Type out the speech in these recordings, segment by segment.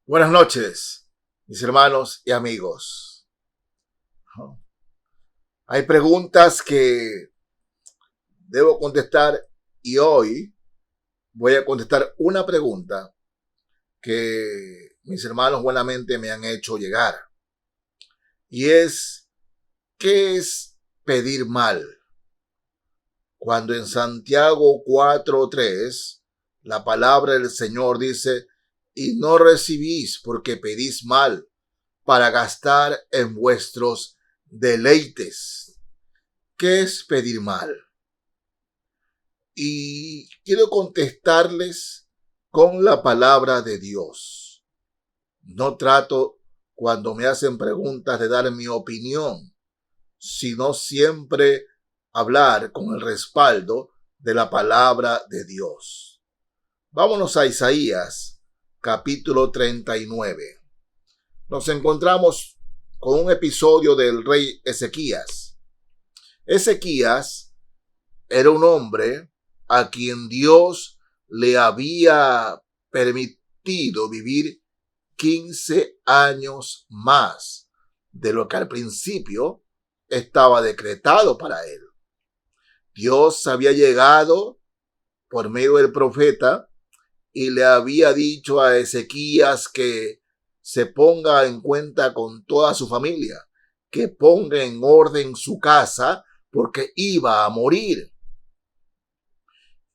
Buenas noches, mis hermanos y amigos. Hay preguntas que debo contestar y hoy voy a contestar una pregunta que mis hermanos buenamente me han hecho llegar. Y es, ¿qué es pedir mal? Cuando en Santiago 4:3 la palabra del Señor dice, y no recibís porque pedís mal para gastar en vuestros deleites. ¿Qué es pedir mal? Y quiero contestarles con la palabra de Dios. No trato, cuando me hacen preguntas, de dar mi opinión, sino siempre hablar con el respaldo de la palabra de Dios. Vámonos a Isaías, capítulo 39. Nos encontramos con un episodio del rey Ezequías. Ezequías era un hombre a quien Dios le había permitido vivir 15 años más de lo que al principio estaba decretado para él. Dios había llegado por medio del profeta y le había dicho a Ezequías que se ponga en cuenta con toda su familia, que ponga en orden su casa porque iba a morir.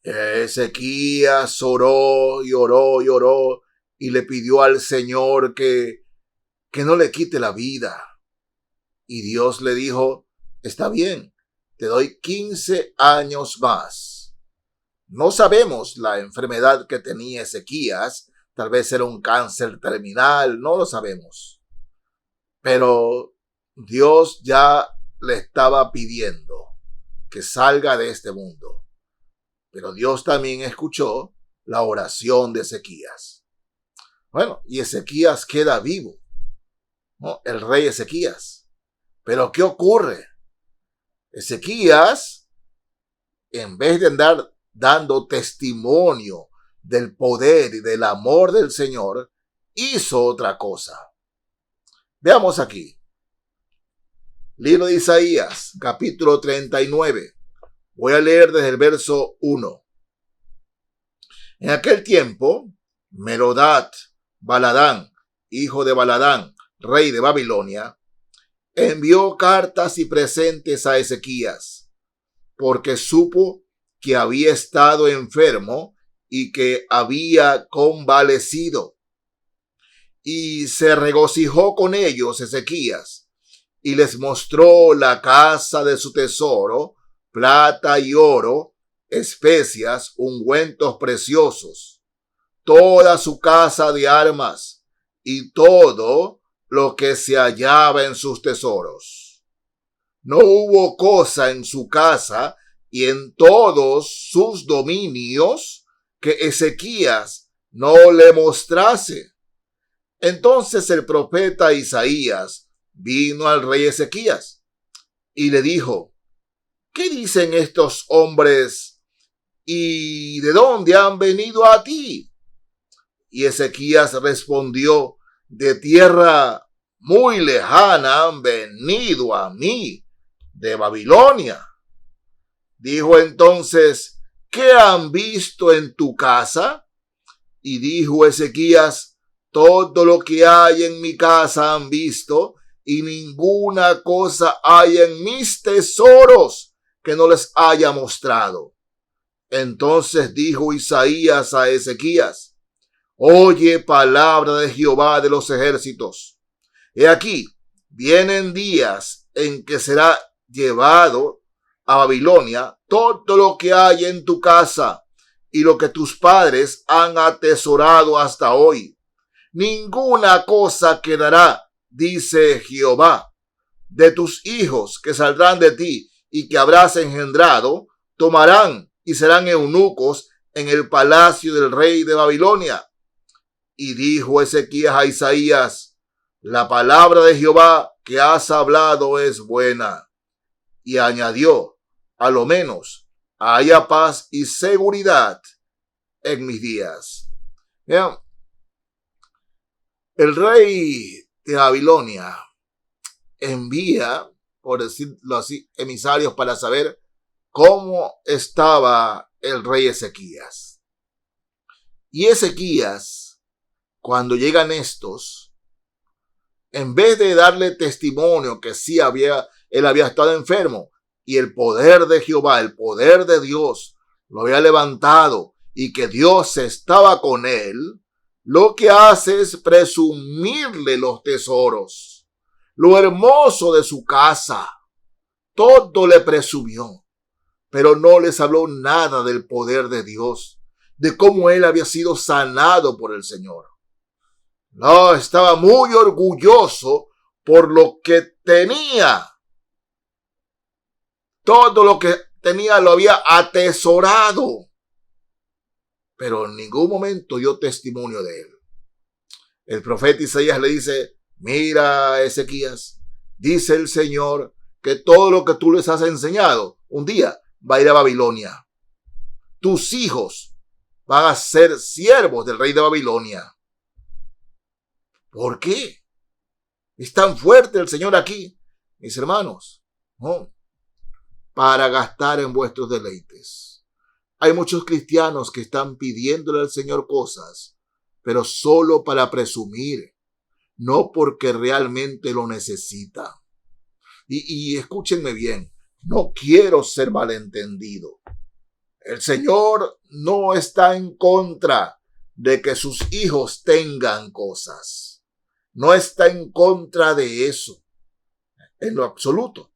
Ezequías oró y oró y oró y le pidió al Señor que no le quite la vida. Y Dios le dijo, está bien, te doy 15 años más. No sabemos la enfermedad que tenía Ezequías, tal vez era un cáncer terminal, no lo sabemos. Pero Dios ya le estaba pidiendo que salga de este mundo. Pero Dios también escuchó la oración de Ezequías. Bueno, y Ezequías queda vivo, ¿no? El rey Ezequías. Pero ¿qué ocurre? Ezequías, en vez de andar dando testimonio del poder y del amor del Señor, hizo otra cosa. Veamos aquí. Libro de Isaías, capítulo 39. Voy a leer desde el verso 1. En aquel tiempo, Merodach Baladán, hijo de Baladán, rey de Babilonia, envió cartas y presentes a Ezequías, porque supo que había estado enfermo y que había convalecido. Y se regocijó con ellos Ezequías, y les mostró la casa de su tesoro, plata y oro, especias, ungüentos preciosos, toda su casa de armas y todo lo que se hallaba en sus tesoros. No hubo cosa en su casa y en todos sus dominios que Ezequías no le mostrase. Entonces el profeta Isaías vino al rey Ezequías y le dijo, ¿qué dicen estos hombres y de dónde han venido a ti? Y Ezequías respondió, de tierra muy lejana han venido a mí, de Babilonia. Dijo entonces, ¿qué han visto en tu casa? Y dijo Ezequías, todo lo que hay en mi casa han visto, y ninguna cosa hay en mis tesoros que no les haya mostrado. Entonces dijo Isaías a Ezequías, oye palabra de Jehová de los ejércitos. He aquí, vienen días en que será llevado a Babilonia todo lo que hay en tu casa y lo que tus padres han atesorado hasta hoy. Ninguna cosa quedará, dice Jehová. De tus hijos que saldrán de ti y que habrás engendrado, tomarán y serán eunucos en el palacio del rey de Babilonia. Y dijo Ezequías a Isaías, la palabra de Jehová que has hablado es buena. Y añadió, a lo menos haya paz y seguridad en mis días. Vean, El rey de Babilonia envía, por decirlo así, emisarios para saber cómo estaba el rey Ezequías. Y Ezequías, cuando llegan estos, en vez de darle testimonio que sí él había estado enfermo y el poder de Jehová, el poder de Dios, lo había levantado y que Dios estaba con él, lo que hace es presumirle los tesoros, lo hermoso de su casa. Todo le presumió, pero no les habló nada del poder de Dios, de cómo él había sido sanado por el Señor. No, estaba muy orgulloso por lo que tenía. Todo lo que tenía lo había atesorado, pero en ningún momento dio testimonio de él. El profeta Isaías le dice, mira, Ezequías, dice el Señor que todo lo que tú les has enseñado un día va a ir a Babilonia. Tus hijos van a ser siervos del rey de Babilonia. ¿Por qué? Es tan fuerte el Señor aquí, mis hermanos, ¿no? Para gastar en vuestros deleites. Hay muchos cristianos que están pidiéndole al Señor cosas, pero solo para presumir, no porque realmente lo necesita. Y escúchenme bien, no quiero ser malentendido. El Señor no está en contra de que sus hijos tengan cosas. No está en contra de eso, en lo absoluto.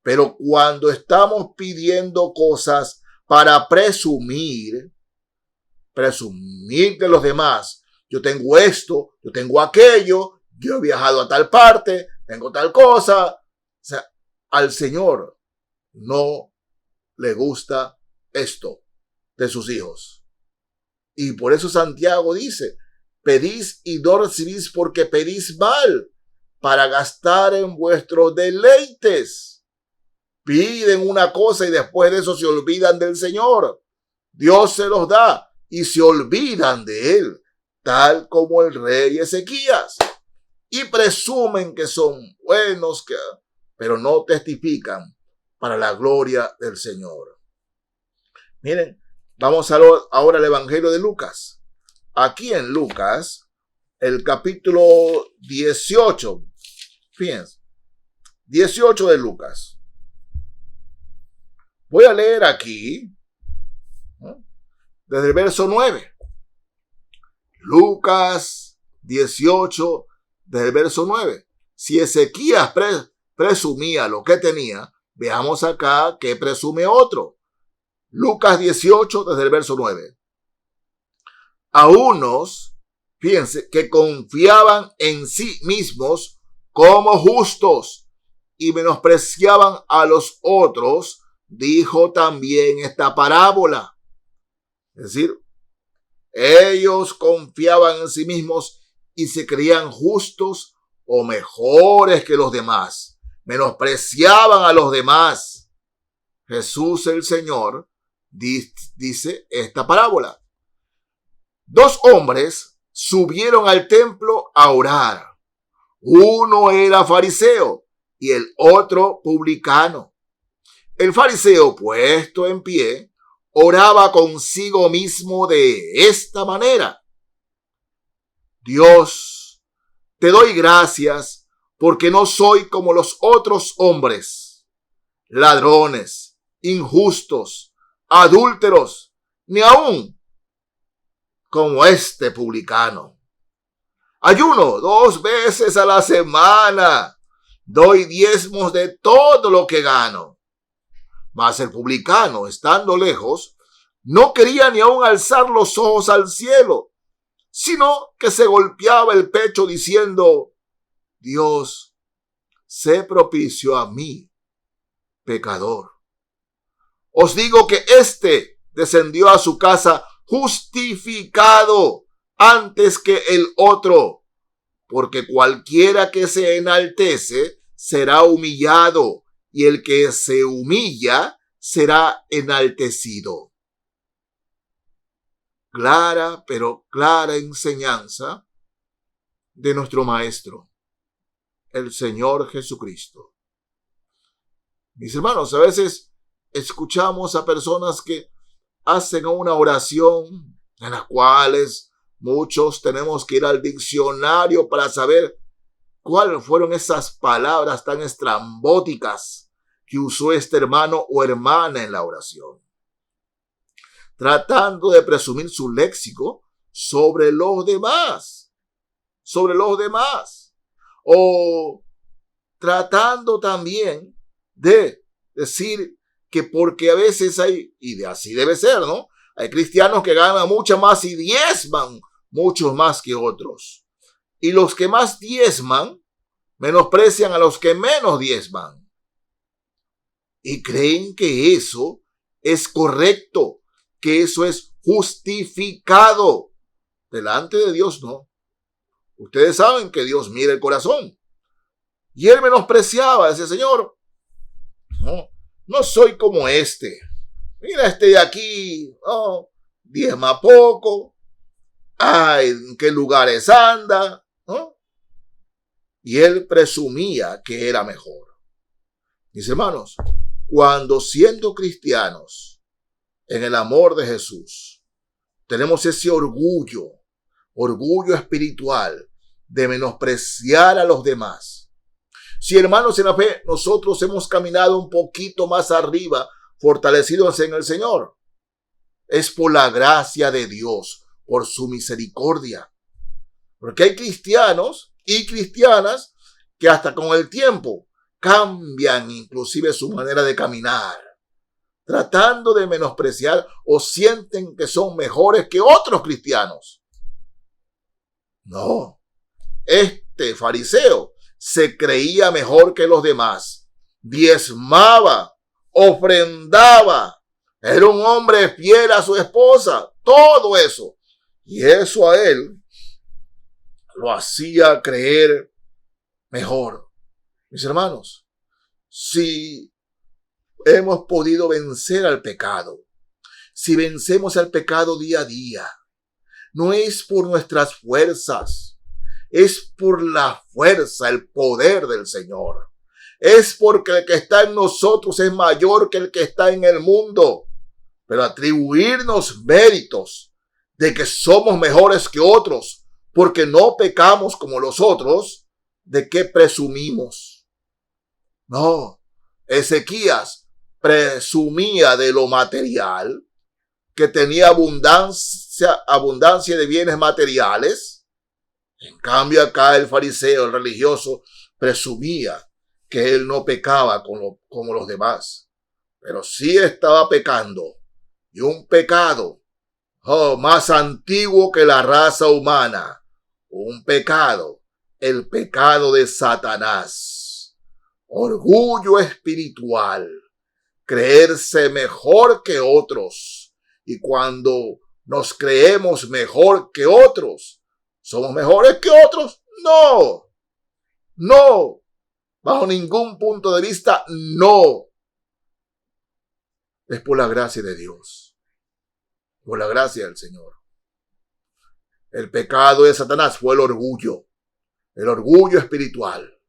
Pero cuando estamos pidiendo cosas para presumir de los demás, yo tengo esto, yo tengo aquello, yo he viajado a tal parte, tengo tal cosa. O sea, al Señor no le gusta esto de sus hijos. Y por eso Santiago dice, pedís y no recibís porque pedís mal, para gastar en vuestros deleites. Piden una cosa y después de eso se olvidan del Señor. Dios se los da y se olvidan de él, tal como el rey Ezequías. Y presumen que son buenos, pero no testifican para la gloria del Señor. Miren, vamos ahora al Evangelio de Lucas. Aquí en Lucas, el capítulo 18, fíjense, 18 de Lucas. Voy a leer aquí, ¿no?, desde el verso 9. Lucas 18, desde el verso 9. Si Ezequías presumía lo que tenía, veamos acá que presume otro. Lucas 18, desde el verso 9. A unos, fíjense, que confiaban en sí mismos como justos y menospreciaban a los otros, dijo también esta parábola. Es decir, ellos confiaban en sí mismos y se creían justos o mejores que los demás. Menospreciaban a los demás. Jesús el Señor dice esta parábola. Dos hombres subieron al templo a orar. Uno era fariseo y el otro publicano. El fariseo, puesto en pie, oraba consigo mismo de esta manera. Dios, te doy gracias porque no soy como los otros hombres, ladrones, injustos, adúlteros, ni aún como este publicano. Ayuno 2 veces a la semana, doy diezmos de todo lo que gano. Mas el publicano, estando lejos, no quería ni aun alzar los ojos al cielo, sino que se golpeaba el pecho diciendo, Dios, sé propicio a mí, pecador. Os digo que éste descendió a su casa justificado antes que el otro, porque cualquiera que se enaltece será humillado, y el que se humilla será enaltecido. Clara, pero clara enseñanza de nuestro Maestro, el Señor Jesucristo. Mis hermanos, a veces escuchamos a personas que hacen una oración en las cuales muchos tenemos que ir al diccionario para saber cuáles fueron esas palabras tan estrambóticas que usó este hermano o hermana en la oración, tratando de presumir su léxico sobre los demás, o tratando también de decir que porque a veces hay, y de así debe ser, ¿no? Hay cristianos que ganan mucho más y diezman muchos más que otros. Y los que más diezman menosprecian a los que menos diezman. Y creen que eso es correcto, que eso es justificado. Delante de Dios no. Ustedes saben que Dios mira el corazón. Y él menospreciaba, decía, Señor, no soy como este. Mira este de aquí, diezma poco. Ay, ¿en qué lugares anda? ¿No? Y él presumía que era mejor. Mis hermanos, cuando siendo cristianos en el amor de Jesús, tenemos ese orgullo espiritual de menospreciar a los demás. Si, hermanos, en la fe nosotros hemos caminado un poquito más arriba, fortalecidos en el Señor, es por la gracia de Dios, por su misericordia. Porque hay cristianos y cristianas que hasta con el tiempo cambian inclusive su manera de caminar, tratando de menospreciar o sienten que son mejores que otros cristianos. No, este fariseo se creía mejor que los demás, diezmaba, ofrendaba, era un hombre fiel a su esposa, todo eso. Y eso a él lo hacía creer mejor. Mis hermanos, si hemos podido vencer al pecado, si vencemos al pecado día a día, no es por nuestras fuerzas, es por la fuerza, el poder del Señor. Es porque el que está en nosotros es mayor que el que está en el mundo. Pero atribuirnos méritos de que somos mejores que otros porque no pecamos como los otros, ¿de qué presumimos? No, Ezequías presumía de lo material, que tenía abundancia de bienes materiales. En cambio acá el fariseo, el religioso, presumía que él no pecaba como los demás, pero sí estaba pecando, y un pecado más antiguo que la raza humana, un pecado, el pecado de Satanás, orgullo espiritual, creerse mejor que otros, y cuando nos creemos mejor que otros, ¿somos mejores que otros? No, bajo ningún punto de vista, no. Es por la gracia de Dios, por la gracia del Señor. El pecado de Satanás fue el orgullo espiritual.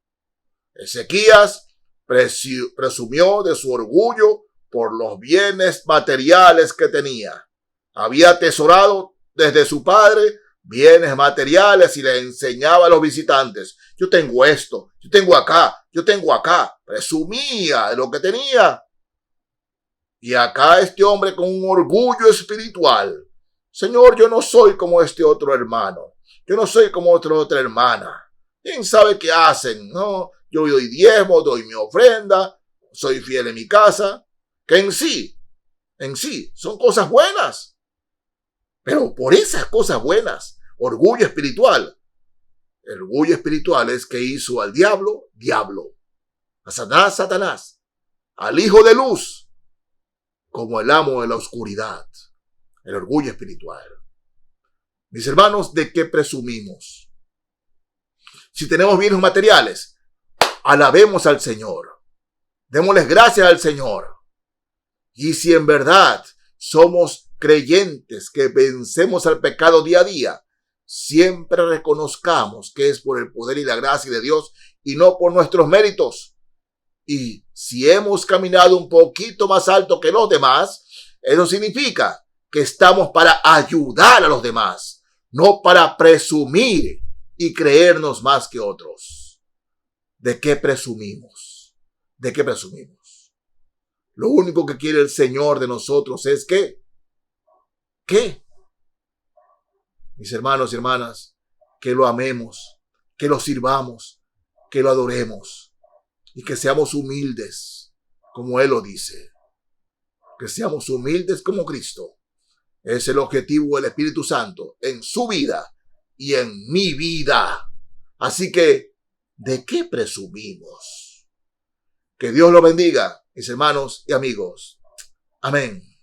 Ezequías presumió de su orgullo por los bienes materiales que tenía. Había atesorado desde su padre bienes materiales y le enseñaba a los visitantes. Yo tengo esto, yo tengo acá. Presumía de lo que tenía. Y acá este hombre con un orgullo espiritual. Señor, yo no soy como este otro hermano. Yo no soy como otra hermana. ¿Quién sabe qué hacen? No, yo doy diezmo, doy mi ofrenda, soy fiel en mi casa. Que en sí, son cosas buenas. Pero por esas cosas buenas, orgullo espiritual. El orgullo espiritual es que hizo al diablo, a Satanás, Satanás, al hijo de luz, como el amo de la oscuridad. El orgullo espiritual. Mis hermanos, ¿de qué presumimos? Si tenemos bienes materiales, alabemos al Señor. Démosles gracias al Señor. Y si en verdad somos creyentes que vencemos al pecado día a día, siempre reconozcamos que es por el poder y la gracia de Dios y no por nuestros méritos. Y si hemos caminado un poquito más alto que los demás, eso significa que estamos para ayudar a los demás, no para presumir y creernos más que otros. ¿De qué presumimos? ¿De qué presumimos? Lo único que quiere el Señor de nosotros es que, ¿qué? Mis hermanos y hermanas, que lo amemos, que lo sirvamos, que lo adoremos y que seamos humildes, como Él lo dice. Que seamos humildes como Cristo. Es el objetivo del Espíritu Santo en su vida y en mi vida. Así que, ¿de qué presumimos? Que Dios lo bendiga, mis hermanos y amigos. Amén.